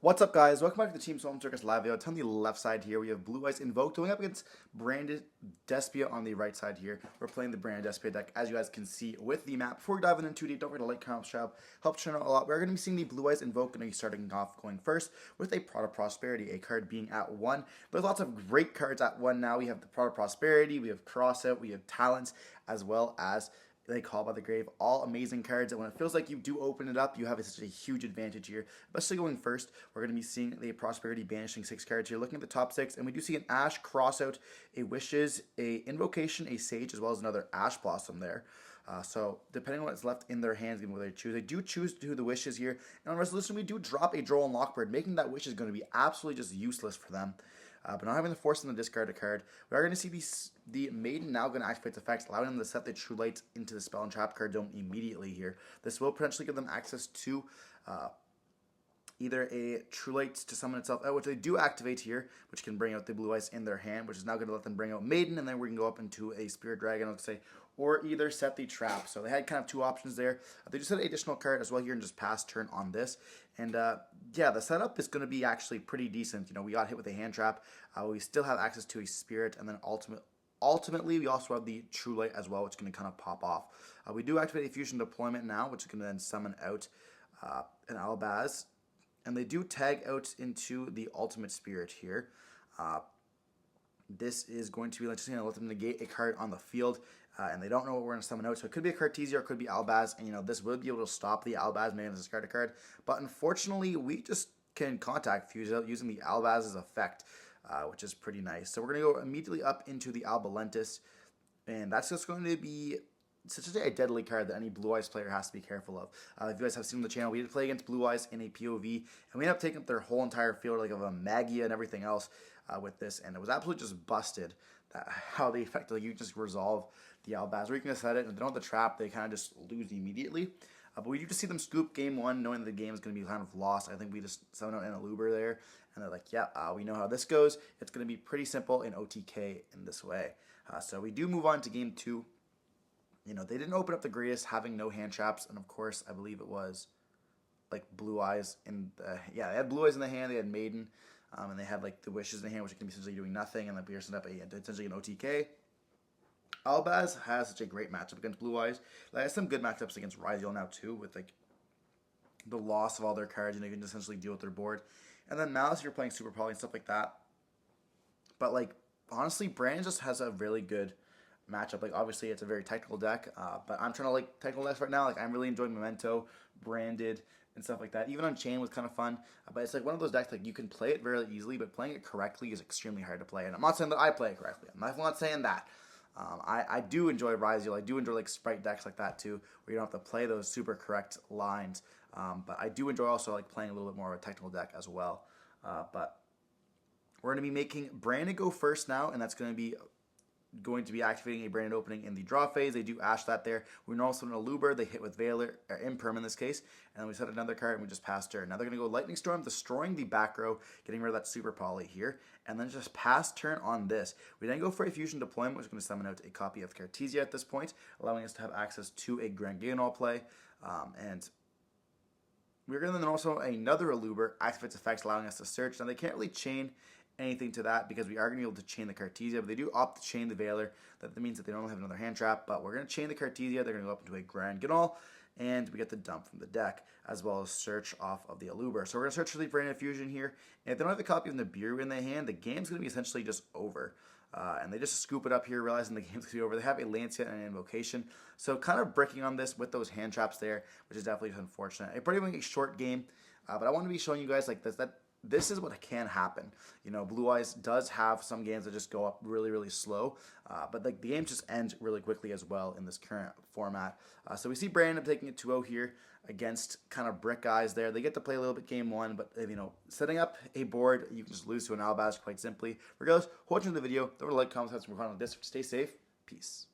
What's up, guys? Welcome back to the Team Solemn Circus live video. It's on the left side here. We have Blue Eyes Invoked going up against branded Despia on the right side here. We're playing the branded Despia deck, as you guys can see with the map. Before we dive into 2D, don't forget to like, comment, subscribe. Helps channel a lot. We're going to be seeing the Blue Eyes Invoked going to be starting off going first with a Prod of Prosperity, a card being at 1. There's lots of great cards at 1 now. We have the Prod of Prosperity, we have Crossout, we have Talents, as well as they call by the grave, all amazing cards, and when it feels like you do open it up, you have such a huge advantage here. Especially going first, we're going to be seeing the Prosperity banishing 6 cards here. Looking at the top 6, and we do see an Ash, Crossout, a Wishes, a Invocation, a Sage, as well as another Ash Blossom there. So depending on what's left in their hands, given what they choose, they do choose to do the Wishes here. And on Resolution, we do drop a Duel and Lockbird, making that Wish is going to be absolutely just useless for them. But not having to force them to discard a card, we are going to see the Maiden now going to activate its effects, allowing them to set the True Lights into the Spell and Trap card dome immediately here. This will potentially give them access to either a True Lights to summon itself out, which they do activate here, which can bring out the Blue Eyes in their hand, which is now going to let them bring out Maiden, and then we can go up into a Spirit Dragon, let's say, or either set the Trap. So they had kind of 2 options there. They just had an additional card as well here and just pass turn on this. And yeah, the setup is going to be actually pretty decent. You know, we got hit with a hand trap. We still have access to a Spirit, and then ultimately we also have the True Light as well, which is going to kind of pop off. We do activate a Fusion Deployment now, which is going to then summon out an Albaz. And they do tag out into the Ultimate Spirit here. This is going to be just going to let them negate a card on the field, and they don't know what we're going to summon out. So it could be a Cartesia or it could be Albaz, and you know this would be able to stop the Albaz making us discard a card. But unfortunately, we just can contact Fuse out using the Albaz's effect, which is pretty nice. So we're going to go immediately up into the Albalentus, and that's just going to be such a deadly card that any Blue Eyes player has to be careful of. If you guys have seen on the channel, we did play against Blue Eyes in a POV, and we ended up taking up their whole entire field, like of a Magia and everything else with this, and it was absolutely just busted how they effectively you just resolve the Albaz. Or you can just set it, and if they don't have the trap, they kind of just lose immediately. But we do just see them scoop game 1, knowing that the game is going to be kind of lost. I think we just summon out an Aluber there, and they're like, yeah, we know how this goes. It's going to be pretty simple in OTK in this way. So we do move on to game 2. You know, they didn't open up the greatest, having no hand traps, and of course, I believe it was like Blue Eyes in the, yeah, they had Blue Eyes in the hand, they had Maiden, and they had like the Wishes in the hand, which can be essentially doing nothing, and then we set up essentially an OTK. Albaz has such a great matchup against Blue Eyes. Like, has some good matchups against Ryziel now too, with like the loss of all their cards, and they can essentially deal with their board. And then Malice, you're playing Super Poly and stuff like that. But like honestly, Brand just has a really good matchup. Like obviously it's a very technical deck, but I'm trying to like technical decks right now. Like I'm really enjoying Memento, Branded, and stuff like that. Even Unchained was kind of fun, but it's like one of those decks like you can play it very easily, but playing it correctly is extremely hard to play. And I'm not saying that I play it correctly. I'm not saying that. I do enjoy Ryziel. I do enjoy like Sprite decks like that too, where you don't have to play those super correct lines. But I do enjoy also like playing a little bit more of a technical deck as well. But we're going to be making Brandon go first now, and that's going to be activating a Branded opening in the draw phase. They do Ash that there. We know also an Aluber. They hit with Veiler, or Imperm in this case. And then we set another card and we just pass turn. Now they're going to go Lightning Storm, destroying the back row, getting rid of that Super Poly here. And then just pass turn on this. We then go for a Fusion Deployment, which is going to summon out a copy of Cartesia at this point, allowing us to have access to a Grand Gainall play. And we're going to then also another Aluber activates effects, allowing us to search. Now they can't really chain anything to that because we are going to be able to chain the Cartesia, but they do opt to chain the Veiler. That means that they don't have another hand trap, but we're going to chain the Cartesia. They're going to go up into a Grand Gainall, and we get the dump from the deck, as well as search off of the Aluber. So we're going to search for the Branded Fusion here, and if they don't have the copy of Nibiru in their hand, the game's going to be essentially just over. And they just scoop it up here, realizing the game's going to be over. They have a Lancet and an Invocation, so kind of bricking on this with those hand traps there, which is definitely unfortunate. A pretty short game, but I want to be showing you guys like this is what can happen. You know, Blue Eyes does have some games that just go up really slow, but like the games just end really quickly as well in this current format. So we see Brandon taking it 2-0 here against kind of brick guys there. They get to play a little bit game 1, but you know, setting up a board, you can just lose to an Albaz quite simply. Regardless, watching the video, don't forget to like, comment, subscribe, and this. Stay safe. Peace.